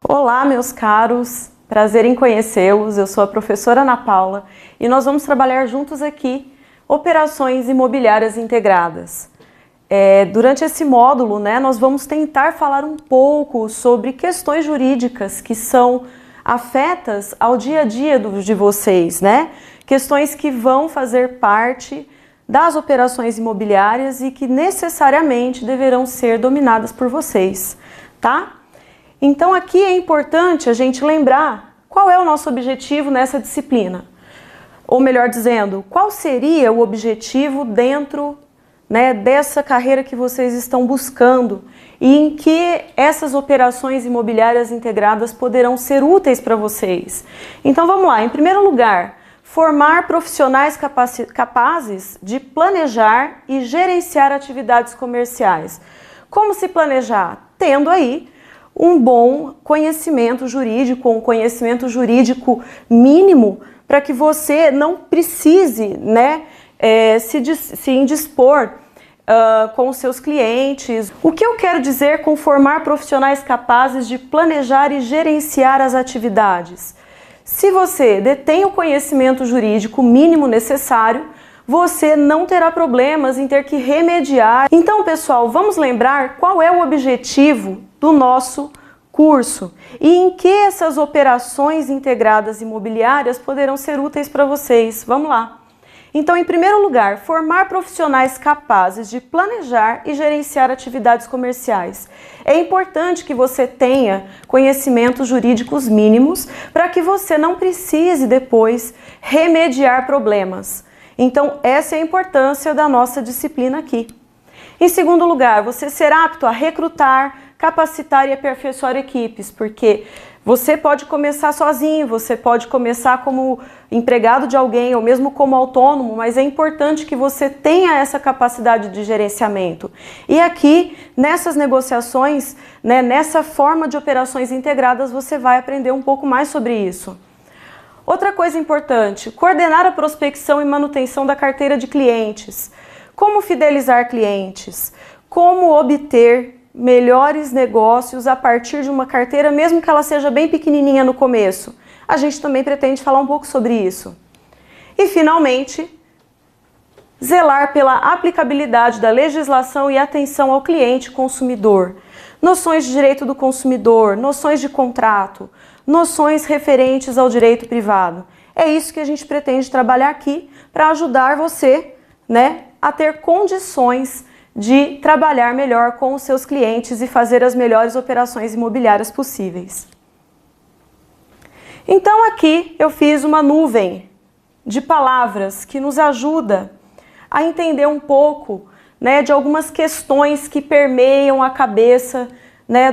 Olá, meus caros, prazer em conhecê-los. Eu sou a professora Ana Paula e nós vamos trabalhar juntos aqui operações imobiliárias integradas. Durante esse módulo, nós vamos tentar falar um pouco sobre questões jurídicas que são afetas ao dia a dia de vocês, questões que vão fazer parte das operações imobiliárias e que necessariamente deverão ser dominadas por vocês, tá? Então aqui é importante a gente lembrar qual é o nosso objetivo nessa disciplina. Ou melhor dizendo, qual seria o objetivo dentro dessa carreira que vocês estão buscando e em que essas operações imobiliárias integradas poderão ser úteis para vocês. Então vamos lá, em primeiro lugar, formar profissionais capazes de planejar e gerenciar atividades comerciais. Como se planejar? Tendo aí um bom conhecimento jurídico, um conhecimento jurídico mínimo, para que você não precise se indispor com os seus clientes. O que eu quero dizer com formar profissionais capazes de planejar e gerenciar as atividades? Se você detém o conhecimento jurídico mínimo necessário, você não terá problemas em ter que remediar. Então, pessoal, vamos lembrar qual é o objetivo do nosso curso e em que essas operações integradas imobiliárias poderão ser úteis para vocês. Vamos lá. Então, em primeiro lugar, formar profissionais capazes de planejar e gerenciar atividades comerciais. É importante que você tenha conhecimentos jurídicos mínimos para que você não precise depois remediar problemas. Então, essa é a importância da nossa disciplina aqui. Em segundo lugar, você será apto a recrutar, capacitar e aperfeiçoar equipes, porque você pode começar sozinho, você pode começar como empregado de alguém ou mesmo como autônomo, mas é importante que você tenha essa capacidade de gerenciamento. E aqui, nessas negociações, nessa forma de operações integradas, você vai aprender um pouco mais sobre isso. Outra coisa importante, coordenar a prospecção e manutenção da carteira de clientes. Como fidelizar clientes? Como obter melhores negócios a partir de uma carteira, mesmo que ela seja bem pequenininha no começo? A gente também pretende falar um pouco sobre isso. E, finalmente, zelar pela aplicabilidade da legislação e atenção ao cliente consumidor. Noções de direito do consumidor, noções de contrato, noções referentes ao direito privado. É isso que a gente pretende trabalhar aqui para ajudar você, a ter condições de trabalhar melhor com os seus clientes e fazer as melhores operações imobiliárias possíveis. Então aqui eu fiz uma nuvem de palavras que nos ajuda a entender um pouco de algumas questões que permeiam a cabeça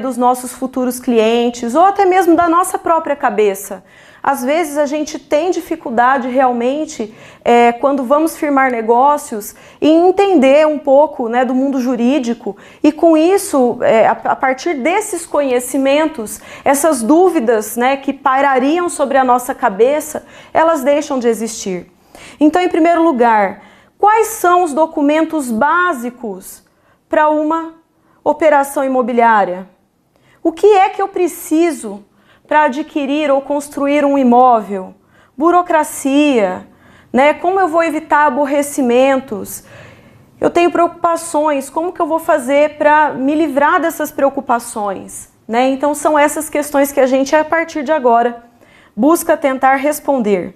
dos nossos futuros clientes ou até mesmo da nossa própria cabeça. Às vezes a gente tem dificuldade realmente quando vamos firmar negócios em entender um pouco do mundo jurídico e com isso, a partir desses conhecimentos, essas dúvidas que pairariam sobre a nossa cabeça, elas deixam de existir. Então, em primeiro lugar, quais são os documentos básicos para uma operação imobiliária? O que é que eu preciso para adquirir ou construir um imóvel? Burocracia, como eu vou evitar aborrecimentos? Eu tenho preocupações, como que eu vou fazer para me livrar dessas preocupações? Então são essas questões que a gente, a partir de agora, busca tentar responder.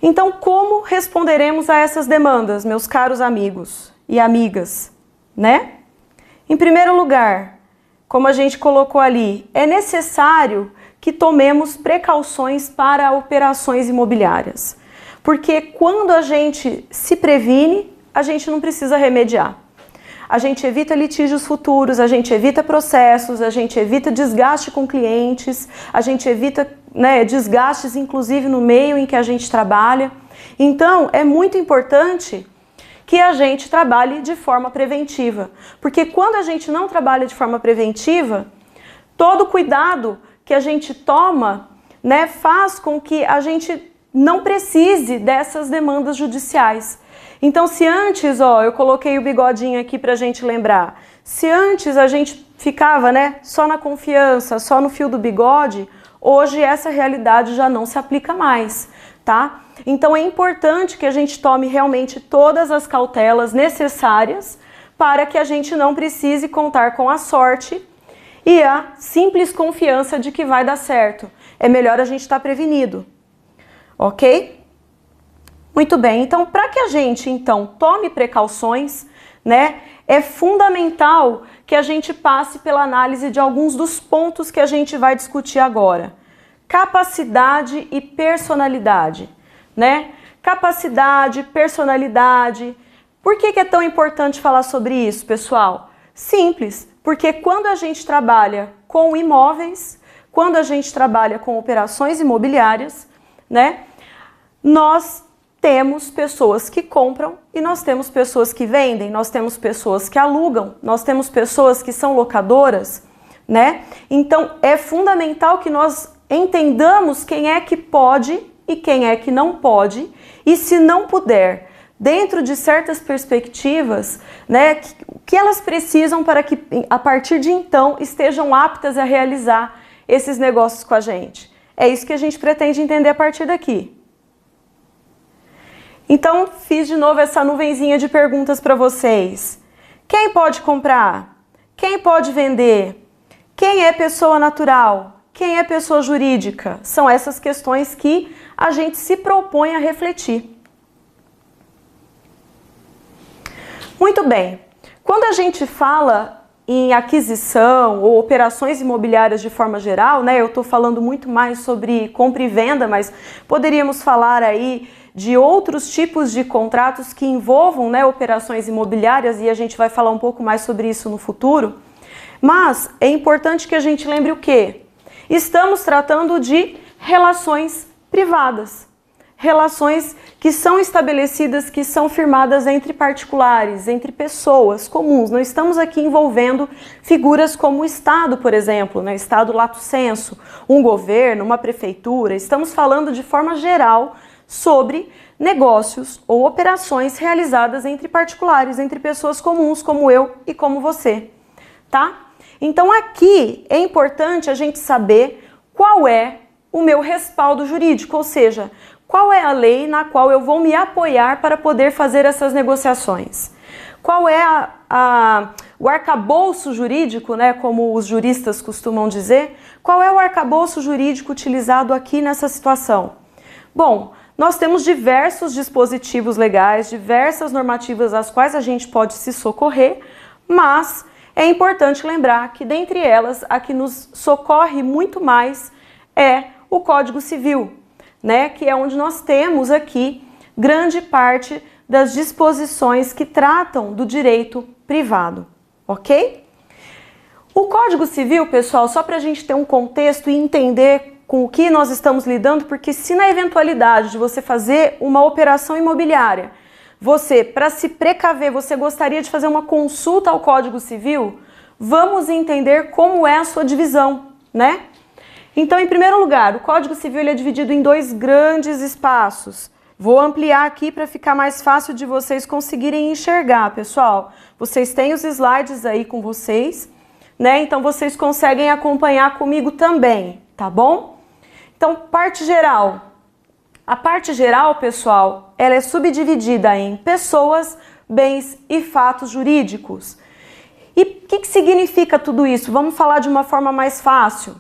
Então, como responderemos a essas demandas, meus caros amigos e amigas? Em primeiro lugar, como a gente colocou ali, é necessário que tomemos precauções para operações imobiliárias. Porque quando a gente se previne, a gente não precisa remediar. A gente evita litígios futuros, a gente evita processos, a gente evita desgaste com clientes, a gente evita desgastes inclusive no meio em que a gente trabalha. Então, é muito importante que a gente trabalhe de forma preventiva. Porque quando a gente não trabalha de forma preventiva, todo cuidado que a gente toma, faz com que a gente não precise dessas demandas judiciais. Então, se antes, ó, eu coloquei o bigodinho aqui pra gente lembrar, se antes a gente ficava, né, só na confiança, só no fio do bigode, hoje essa realidade já não se aplica mais, tá? Então é importante que a gente tome realmente todas as cautelas necessárias para que a gente não precise contar com a sorte e a simples confiança de que vai dar certo. É melhor a gente estar prevenido, ok? Muito bem, então para que a gente então tome precauções, né, é fundamental que a gente passe pela análise de alguns dos pontos que a gente vai discutir agora. Capacidade e personalidade, né? Capacidade, personalidade. Por que é tão importante falar sobre isso, pessoal? Simples, porque quando a gente trabalha com imóveis, quando a gente trabalha com operações imobiliárias, né, nós temos pessoas que compram e nós temos pessoas que vendem, nós temos pessoas que alugam, nós temos pessoas que são locadoras, né? Então é fundamental que nós entendamos quem é que pode e quem é que não pode, e se não puder, dentro de certas perspectivas, né, que elas precisam para que a partir de então estejam aptas a realizar esses negócios com a gente. É isso que a gente pretende entender a partir daqui. Então, fiz de novo essa nuvenzinha de perguntas para vocês. Quem pode comprar? Quem pode vender? Quem é pessoa natural? Quem é pessoa jurídica? São essas questões que a gente se propõe a refletir. Muito bem. Quando a gente fala em aquisição ou operações imobiliárias de forma geral, né? Eu estou falando muito mais sobre compra e venda, mas poderíamos falar aí de outros tipos de contratos que envolvam, né, operações imobiliárias, e a gente vai falar um pouco mais sobre isso no futuro. Mas é importante que a gente lembre o quê? Estamos tratando de relações privadas. Relações que são estabelecidas, que são firmadas entre particulares, entre pessoas comuns. Não estamos aqui envolvendo figuras como o Estado, por exemplo, né? Estado lato sensu, um governo, uma prefeitura. Estamos falando de forma geral sobre negócios ou operações realizadas entre particulares, entre pessoas comuns como eu e como você, tá? Então aqui é importante a gente saber qual é o meu respaldo jurídico, ou seja, qual é a lei na qual eu vou me apoiar para poder fazer essas negociações. Qual é o arcabouço jurídico, né, como os juristas costumam dizer, qual é o arcabouço jurídico utilizado aqui nessa situação? Bom, nós temos diversos dispositivos legais, diversas normativas às quais a gente pode se socorrer, mas é importante lembrar que dentre elas, a que nos socorre muito mais é o Código Civil, né? Que é onde nós temos aqui grande parte das disposições que tratam do direito privado, ok? O Código Civil, pessoal, só para a gente ter um contexto e entender com o que nós estamos lidando, porque se na eventualidade de você fazer uma operação imobiliária, você, para se precaver, você gostaria de fazer uma consulta ao Código Civil, vamos entender como é a sua divisão, né? Então, em primeiro lugar, o Código Civil ele é dividido em dois grandes espaços. Vou ampliar aqui para ficar mais fácil de vocês conseguirem enxergar, pessoal. Vocês têm os slides aí com vocês, né? Então, vocês conseguem acompanhar comigo também, tá bom? Então, parte geral. A parte geral, pessoal, ela é subdividida em pessoas, bens e fatos jurídicos. E o que significa tudo isso? Vamos falar de uma forma mais fácil.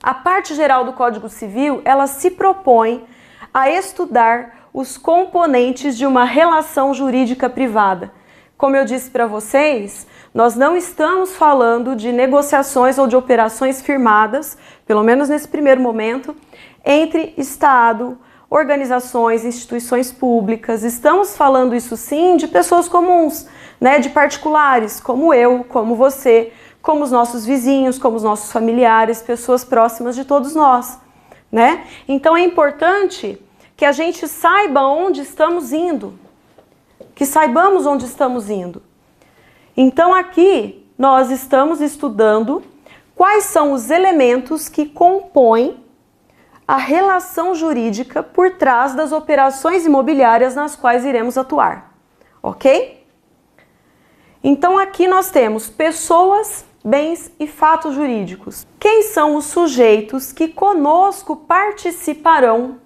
A parte geral do Código Civil, ela se propõe a estudar os componentes de uma relação jurídica privada. Como eu disse para vocês, nós não estamos falando de negociações ou de operações firmadas, pelo menos nesse primeiro momento, entre Estado, organizações, instituições públicas. Estamos falando isso sim de pessoas comuns, né, de particulares, como eu, como você, como os nossos vizinhos, como os nossos familiares, pessoas próximas de todos nós, né? Então é importante que a gente saiba onde estamos indo, que saibamos onde estamos indo. Então aqui nós estamos estudando quais são os elementos que compõem a relação jurídica por trás das operações imobiliárias nas quais iremos atuar, ok? Então aqui nós temos pessoas, bens e fatos jurídicos. Quem são os sujeitos que conosco participarão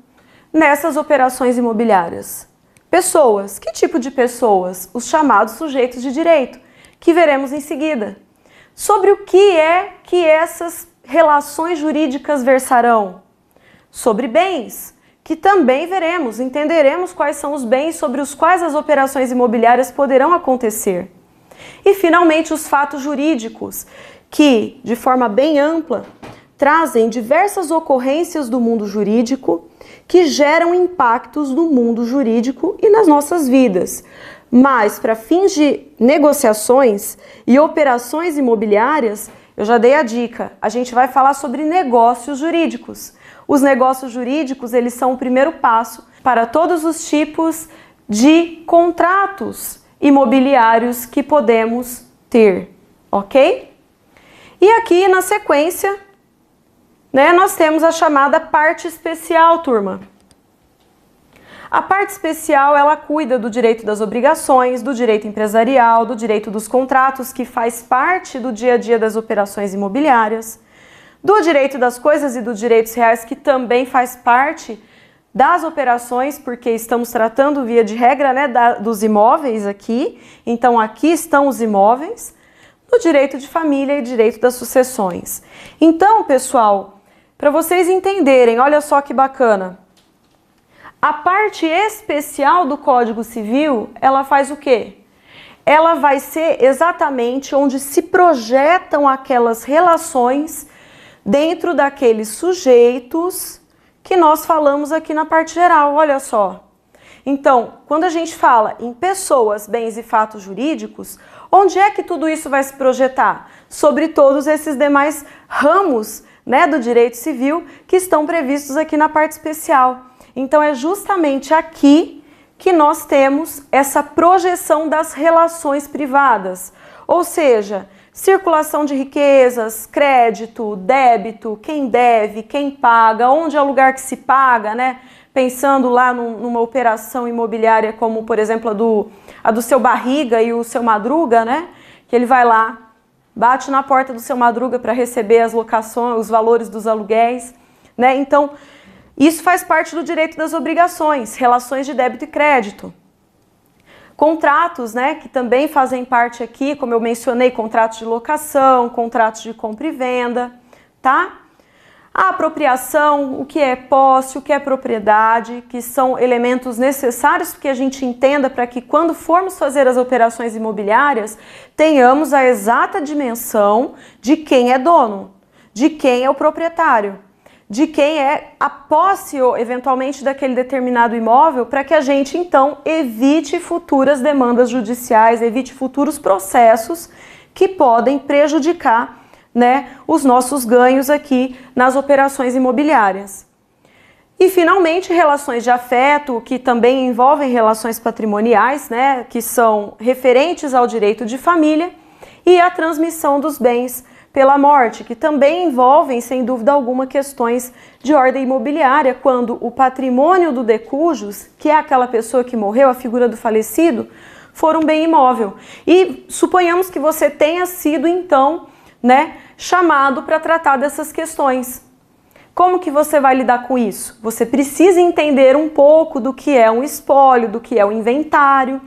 nessas operações imobiliárias? Pessoas. Que tipo de pessoas? Os chamados sujeitos de direito, que veremos em seguida. Sobre o que é que essas relações jurídicas versarão? Sobre bens, que também veremos, entenderemos quais são os bens sobre os quais as operações imobiliárias poderão acontecer. E, finalmente, os fatos jurídicos, que, de forma bem ampla, trazem diversas ocorrências do mundo jurídico que geram impactos no mundo jurídico e nas nossas vidas. Mas, para fins de negociações e operações imobiliárias, eu já dei a dica, a gente vai falar sobre negócios jurídicos. Os negócios jurídicos, eles são o primeiro passo para todos os tipos de contratos imobiliários que podemos ter, ok? E aqui, na sequência, nós temos a chamada parte especial, turma. A parte especial, ela cuida do direito das obrigações, do direito empresarial, do direito dos contratos, que faz parte do dia a dia das operações imobiliárias, do direito das coisas e dos direitos reais, que também faz parte das operações, porque estamos tratando, via de regra, dos imóveis aqui. Então, aqui estão os imóveis, do direito de família e direito das sucessões. Então, pessoal, para vocês entenderem, olha só que bacana. A parte especial do Código Civil, ela faz o quê? Ela vai ser exatamente onde se projetam aquelas relações dentro daqueles sujeitos que nós falamos aqui na parte geral, olha só. Então, quando a gente fala em pessoas, bens e fatos jurídicos, onde é que tudo isso vai se projetar? Sobre todos esses demais ramos, do direito civil que estão previstos aqui na parte especial. Então, é justamente aqui que nós temos essa projeção das relações privadas, ou seja, circulação de riquezas, crédito, débito, quem deve, quem paga, onde é o lugar que se paga, Pensando lá numa operação imobiliária como, por exemplo, a do seu Barriga e o seu Madruga, Que ele vai lá, bate na porta do seu Madruga para receber as locações, os valores dos aluguéis, Então, isso faz parte do direito das obrigações, relações de débito e crédito. Contratos, que também fazem parte aqui, como eu mencionei, contratos de locação, contratos de compra e venda, tá? A apropriação, o que é posse, o que é propriedade, que são elementos necessários que a gente entenda para que quando formos fazer as operações imobiliárias, tenhamos a exata dimensão de quem é dono, de quem é o proprietário, de quem é a posse, eventualmente, daquele determinado imóvel, para que a gente, então, evite futuras demandas judiciais, evite futuros processos que podem prejudicar, os nossos ganhos aqui nas operações imobiliárias. E, finalmente, relações de afeto, que também envolvem relações patrimoniais, que são referentes ao direito de família, e a transmissão dos bens pela morte, que também envolvem, sem dúvida alguma, questões de ordem imobiliária, quando o patrimônio do decujus, que é aquela pessoa que morreu, a figura do falecido, for um bem imóvel. E suponhamos que você tenha sido, então, chamado para tratar dessas questões. Como que você vai lidar com isso? Você precisa entender um pouco do que é um espólio, do que é um inventário,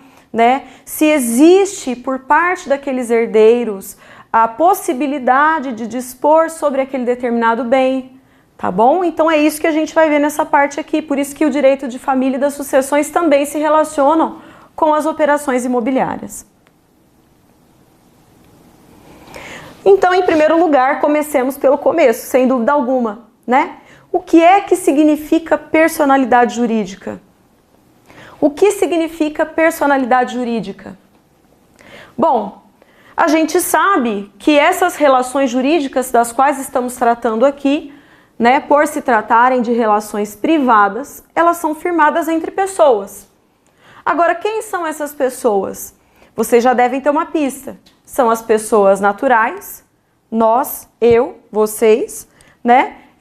Se existe por parte daqueles herdeiros a possibilidade de dispor sobre aquele determinado bem, tá bom? Então é isso que a gente vai ver nessa parte aqui, por isso que o direito de família e das sucessões também se relacionam com as operações imobiliárias. Então, em primeiro lugar, comecemos pelo começo, sem dúvida alguma, O que é que significa personalidade jurídica? O que significa personalidade jurídica? Bom, a gente sabe que essas relações jurídicas das quais estamos tratando aqui, por se tratarem de relações privadas, elas são firmadas entre pessoas. Agora, quem são essas pessoas? Vocês já devem ter uma pista. São as pessoas naturais, nós, eu, vocês,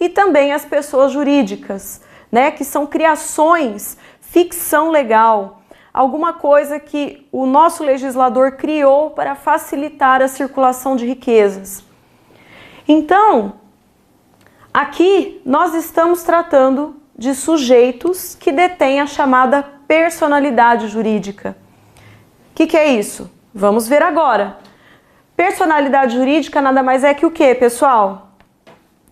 e também as pessoas jurídicas, né, que são criações, ficção legal, alguma coisa que o nosso legislador criou para facilitar a circulação de riquezas. Então, aqui nós estamos tratando de sujeitos que detêm a chamada personalidade jurídica. O que é isso? Vamos ver agora. Personalidade jurídica nada mais é que o quê, pessoal?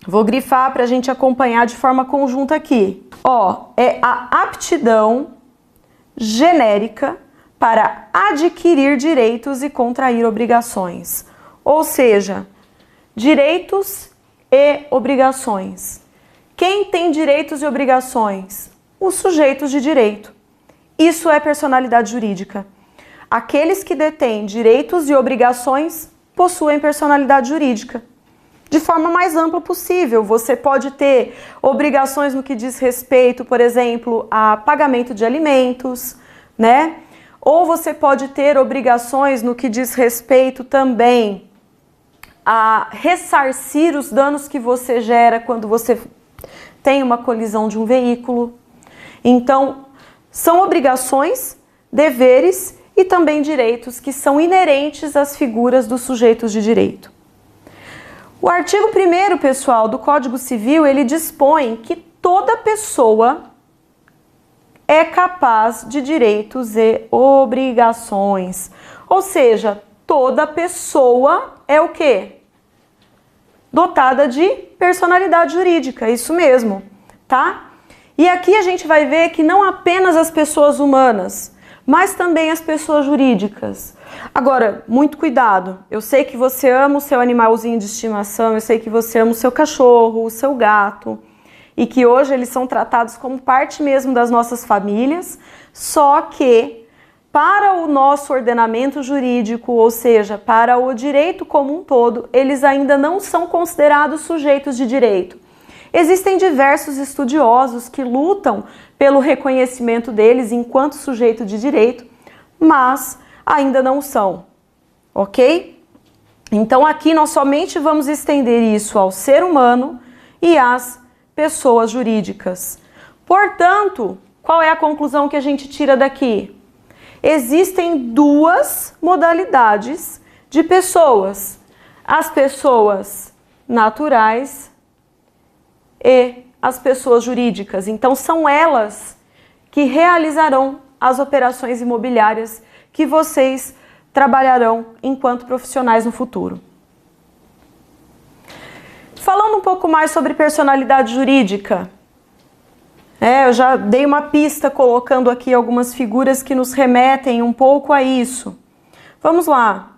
Vou grifar para a gente acompanhar de forma conjunta aqui. Ó, é a aptidão genérica para adquirir direitos e contrair obrigações. Ou seja, direitos e obrigações. Quem tem direitos e obrigações? Os sujeitos de direito. Isso é personalidade jurídica. Aqueles que detêm direitos e obrigações possuem personalidade jurídica. De forma mais ampla possível. Você pode ter obrigações no que diz respeito, por exemplo, a pagamento de alimentos, né? Ou você pode ter obrigações no que diz respeito também a ressarcir os danos que você gera quando você tem uma colisão de um veículo. Então, são obrigações, deveres e também direitos que são inerentes às figuras dos sujeitos de direito. O artigo 1º, pessoal, do Código Civil, ele dispõe que toda pessoa é capaz de direitos e obrigações. Ou seja, toda pessoa é o quê? Dotada de personalidade jurídica, isso mesmo, tá? E aqui a gente vai ver que não apenas as pessoas humanas, mas também as pessoas jurídicas. Agora, muito cuidado. Eu sei que você ama o seu animalzinho de estimação, eu sei que você ama o seu cachorro, o seu gato, e que hoje eles são tratados como parte mesmo das nossas famílias, só que para o nosso ordenamento jurídico, ou seja, para o direito como um todo, eles ainda não são considerados sujeitos de direito. Existem diversos estudiosos que lutam pelo reconhecimento deles enquanto sujeito de direito, mas ainda não são, ok? Então aqui nós somente vamos estender isso ao ser humano e às pessoas jurídicas. Portanto, qual é a conclusão que a gente tira daqui? Existem duas modalidades de pessoas: as pessoas naturais e as pessoas jurídicas. Então são elas que realizarão as operações imobiliárias que vocês trabalharão enquanto profissionais no futuro. Falando um pouco mais sobre personalidade jurídica, eu já dei uma pista colocando aqui algumas figuras que nos remetem um pouco a isso. Vamos lá.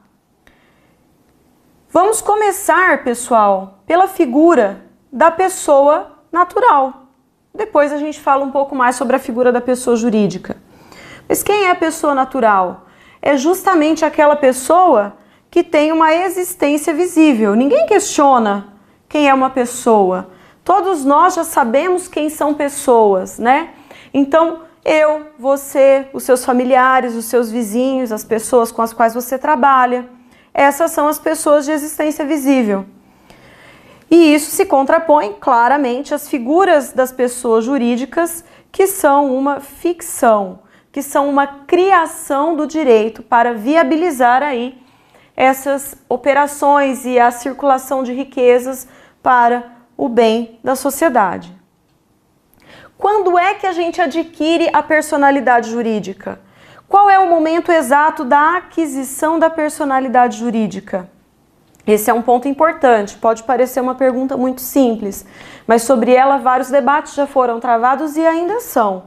Vamos começar, pessoal, pela figura da pessoa natural. Depois a gente fala um pouco mais sobre a figura da pessoa jurídica. Mas quem é a pessoa natural? É justamente aquela pessoa que tem uma existência visível. Ninguém questiona quem é uma pessoa. Todos nós já sabemos quem são pessoas, né? Então, eu, você, os seus familiares, os seus vizinhos, as pessoas com as quais você trabalha, essas são as pessoas de existência visível. E isso se contrapõe claramente às figuras das pessoas jurídicas, que são uma ficção, que são uma criação do direito para viabilizar aí essas operações e a circulação de riquezas para o bem da sociedade. Quando é que a gente adquire a personalidade jurídica? Qual é o momento exato da aquisição da personalidade jurídica? Esse é um ponto importante, pode parecer uma pergunta muito simples, mas sobre ela vários debates já foram travados e ainda são.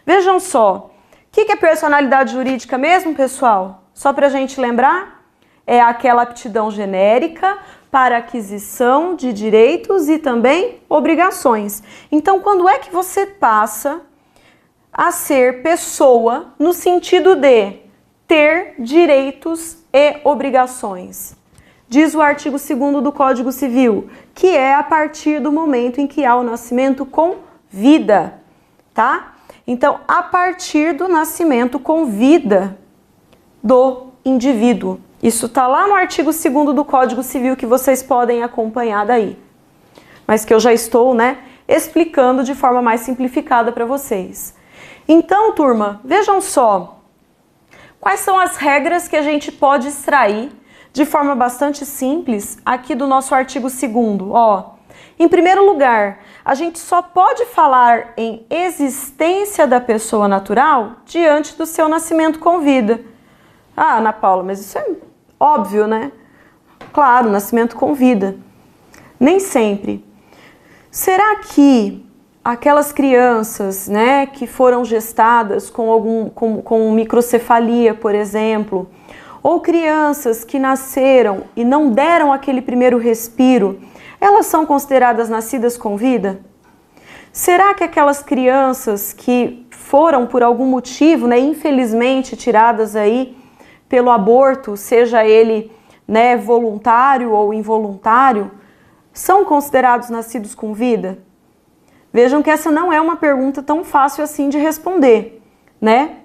Vejam só, o que é personalidade jurídica mesmo, pessoal? Só para a gente lembrar, é aquela aptidão genérica para aquisição de direitos e também obrigações. Então, quando é que você passa a ser pessoa no sentido de ter direitos e obrigações? Diz o artigo 2º do Código Civil, que é a partir do momento em que há o nascimento com vida, tá? Então, a partir do nascimento com vida do indivíduo. Isso está lá no artigo 2º do Código Civil, que vocês podem acompanhar daí. mas que eu já estou, né, explicando de forma mais simplificada para vocês. Então, turma, vejam só, quais são as regras que a gente pode extrair de forma bastante simples aqui do nosso artigo 2º, ó. Em primeiro lugar, a gente só pode falar em existência da pessoa natural diante do seu nascimento com vida. Ah, Ana Paula, mas isso é óbvio, né? Claro, nascimento com vida. Nem sempre. Será que aquelas crianças, né, que foram gestadas com microcefalia, por exemplo, ou crianças que nasceram e não deram aquele primeiro respiro, elas são consideradas nascidas com vida? Será que aquelas crianças que foram por algum motivo, né, infelizmente tiradas aí pelo aborto, seja ele, né, voluntário ou involuntário, são considerados nascidos com vida? Vejam que essa não é uma pergunta tão fácil assim de responder, né?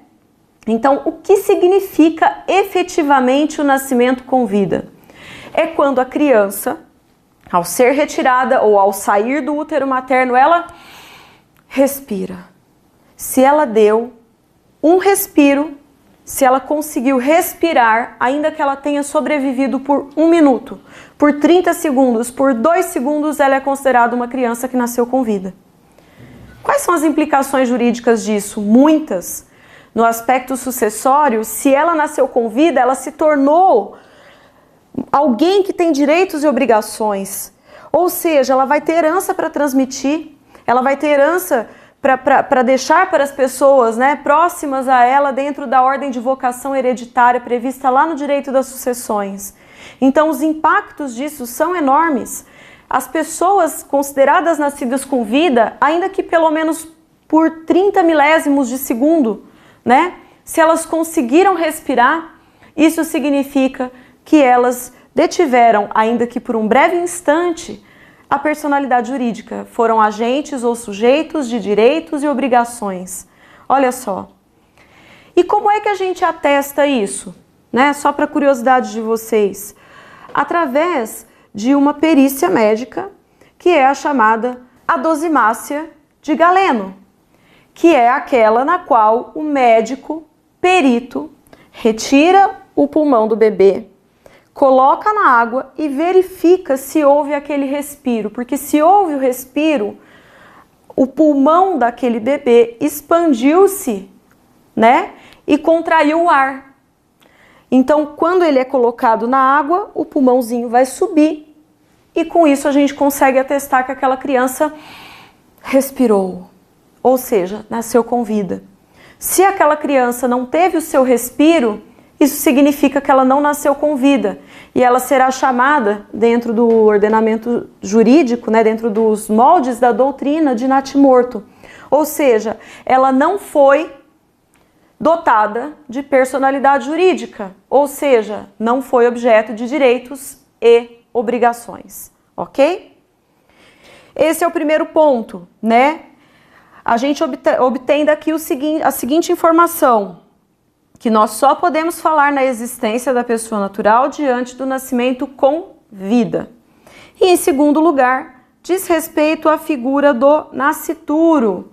Então, o que significa efetivamente o nascimento com vida? É quando a criança, ao ser retirada ou ao sair do útero materno, ela respira. Se ela deu um respiro, se ela conseguiu respirar, ainda que ela tenha sobrevivido por 1 minuto, por 30 segundos, por 2 segundos, ela é considerada uma criança que nasceu com vida. Quais são as implicações jurídicas disso? Muitas. No aspecto sucessório, se ela nasceu com vida, ela se tornou alguém que tem direitos e obrigações. Ou seja, ela vai ter herança para transmitir, ela vai ter herança para deixar para as pessoas, né, próximas a ela dentro da ordem de vocação hereditária prevista lá no direito das sucessões. Então, os impactos disso são enormes. As pessoas consideradas nascidas com vida, ainda que pelo menos por 30 milésimos de segundo, né, se elas conseguiram respirar, isso significa que elas detiveram, ainda que por um breve instante, a personalidade jurídica, foram agentes ou sujeitos de direitos e obrigações. Olha só. E como é que a gente atesta isso? Né? Só para curiosidade de vocês. Através de uma perícia médica, que é a chamada adosimácia de Galeno, que é aquela na qual o médico perito retira o pulmão do bebê, coloca na água e verifica se houve aquele respiro, porque se houve o respiro, o pulmão daquele bebê expandiu-se, né, e contraiu o ar. Então, quando ele é colocado na água, o pulmãozinho vai subir e com isso a gente consegue atestar que aquela criança respirou, ou seja, nasceu com vida. Se aquela criança não teve o seu respiro, isso significa que ela não nasceu com vida e ela será chamada, dentro do ordenamento jurídico, né, dentro dos moldes da doutrina, de natimorto. Ou seja, ela não foi dotada de personalidade jurídica, ou seja, não foi objeto de direitos e obrigações, ok? Esse é o primeiro ponto, né? A gente obtém daqui a seguinte informação, que nós só podemos falar na existência da pessoa natural diante do nascimento com vida. E em segundo lugar, diz respeito à figura do nascituro.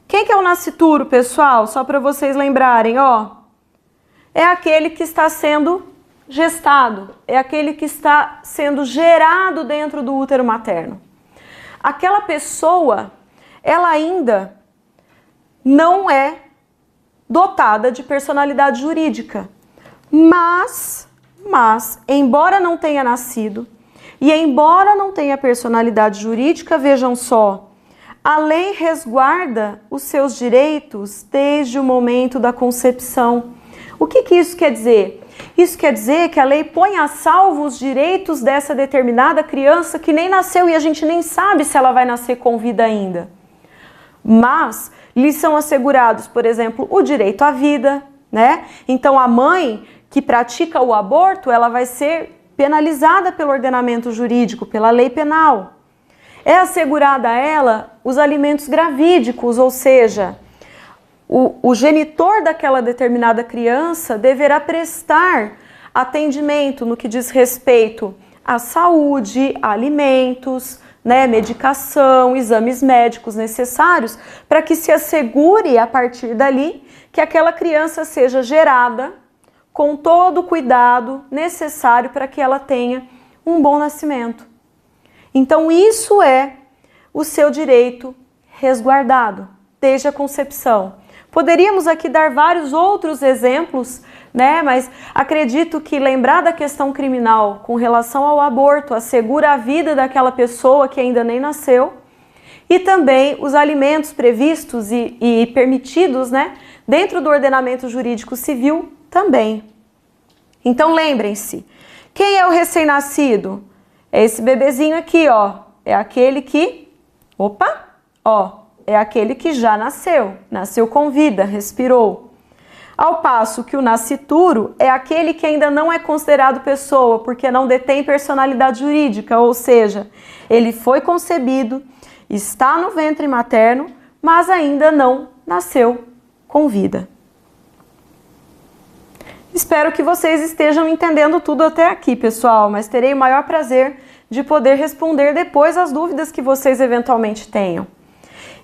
Quem que é o nascituro, pessoal? Só para vocês lembrarem, ó. É aquele que está sendo gestado, é aquele que está sendo gerado dentro do útero materno. Aquela pessoa, ela ainda não é dotada de personalidade jurídica, mas, embora não tenha nascido e embora não tenha personalidade jurídica, vejam só, a lei resguarda os seus direitos desde o momento da concepção. O que isso quer dizer? Isso quer dizer que a lei põe a salvo os direitos dessa determinada criança que nem nasceu e a gente nem sabe se ela vai nascer com vida ainda. Mas lhes são assegurados, por exemplo, o direito à vida, né? Então a mãe que pratica o aborto, ela vai ser penalizada pelo ordenamento jurídico, pela lei penal. É assegurada a ela os alimentos gravídicos, ou seja, o genitor daquela determinada criança deverá prestar atendimento no que diz respeito à saúde, a alimentos, né, medicação, exames médicos necessários para que se assegure a partir dali que aquela criança seja gerada com todo o cuidado necessário para que ela tenha um bom nascimento. Então isso é o seu direito resguardado desde a concepção. Poderíamos aqui dar vários outros exemplos, né? Mas acredito que lembrar da questão criminal com relação ao aborto assegura a vida daquela pessoa que ainda nem nasceu, e também os alimentos previstos e permitidos, né, dentro do ordenamento jurídico civil também. Então lembrem-se, quem é o recém-nascido? É esse bebezinho aqui, ó. É aquele que, é aquele que já nasceu com vida, respirou. Ao passo que o nascituro é aquele que ainda não é considerado pessoa, porque não detém personalidade jurídica, ou seja, ele foi concebido, está no ventre materno, mas ainda não nasceu com vida. Espero que vocês estejam entendendo tudo até aqui, pessoal, mas terei o maior prazer de poder responder depois as dúvidas que vocês eventualmente tenham.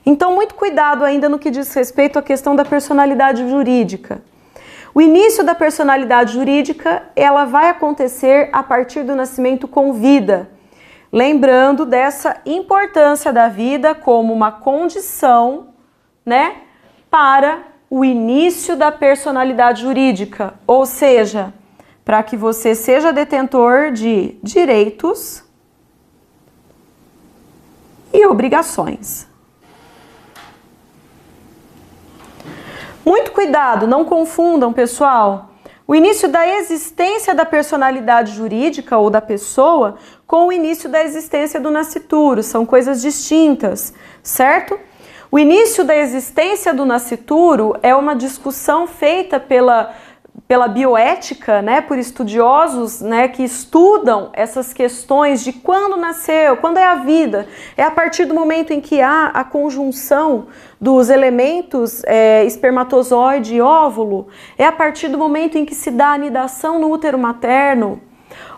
Então, muito cuidado ainda no que diz respeito à questão da personalidade jurídica. O início da personalidade jurídica, ela vai acontecer a partir do nascimento com vida. Lembrando dessa importância da vida como uma condição, né, para o início da personalidade jurídica, ou seja, para que você seja detentor de direitos e obrigações. Muito cuidado, não confundam, pessoal, o início da existência da personalidade jurídica ou da pessoa com o início da existência do nascituro, são coisas distintas, certo? O início da existência do nascituro é uma discussão feita pela bioética, né, por estudiosos, né, que estudam essas questões de quando nasceu, quando é a vida. É a partir do momento em que há a conjunção dos elementos espermatozoide e óvulo? É a partir do momento em que se dá a anidação no útero materno?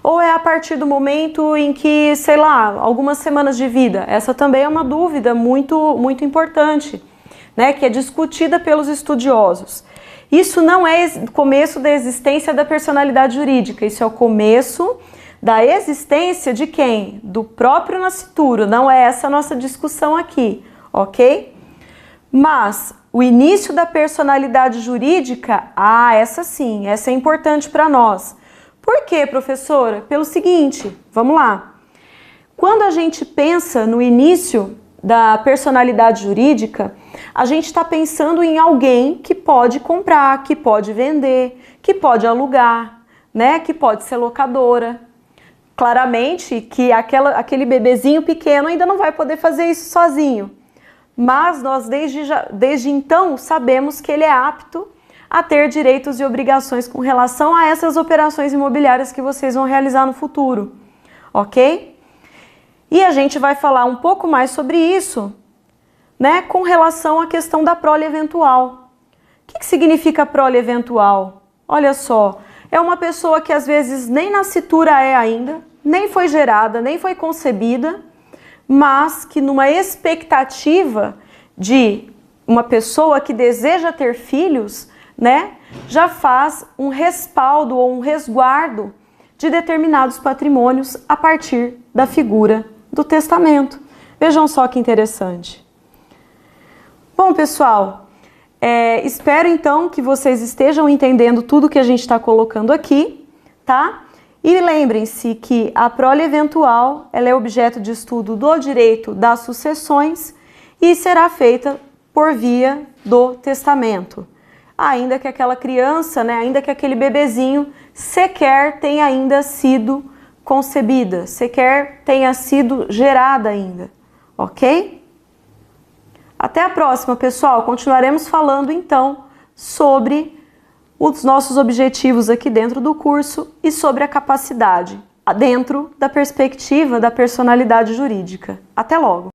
Ou é a partir do momento em que, sei lá, algumas semanas de vida? Essa também é uma dúvida muito importante, né, que é discutida pelos estudiosos. Isso não é o começo da existência da personalidade jurídica, isso é o começo da existência de quem? Do próprio nascituro, não é essa a nossa discussão aqui, ok? Mas o início da personalidade jurídica, essa sim, essa é importante para nós. Por quê, professora? Pelo seguinte, vamos lá. Quando a gente pensa no início da personalidade jurídica, a gente está pensando em alguém que pode comprar, que pode vender, que pode alugar, né? Que pode ser locadora. Claramente que aquele bebezinho pequeno ainda não vai poder fazer isso sozinho, mas nós desde então sabemos que ele é apto a ter direitos e obrigações com relação a essas operações imobiliárias que vocês vão realizar no futuro, ok? E a gente vai falar um pouco mais sobre isso, né, com relação à questão da prole eventual. O que significa prole eventual? Olha só, é uma pessoa que às vezes nem nascitura é ainda, nem foi gerada, nem foi concebida, mas que numa expectativa de uma pessoa que deseja ter filhos, né, já faz um respaldo ou um resguardo de determinados patrimônios a partir da figura do testamento. Vejam só que interessante. Bom, pessoal, espero então que vocês estejam entendendo tudo que a gente está colocando aqui, tá? E lembrem-se que a prole eventual, ela é objeto de estudo do direito das sucessões e será feita por via do testamento. Ainda que aquela criança, né, ainda que aquele bebezinho sequer tenha ainda sido concebida, sequer tenha sido gerada ainda, ok? Até a próxima, pessoal. Continuaremos falando então sobre os nossos objetivos aqui dentro do curso e sobre a capacidade dentro da perspectiva da personalidade jurídica. Até logo!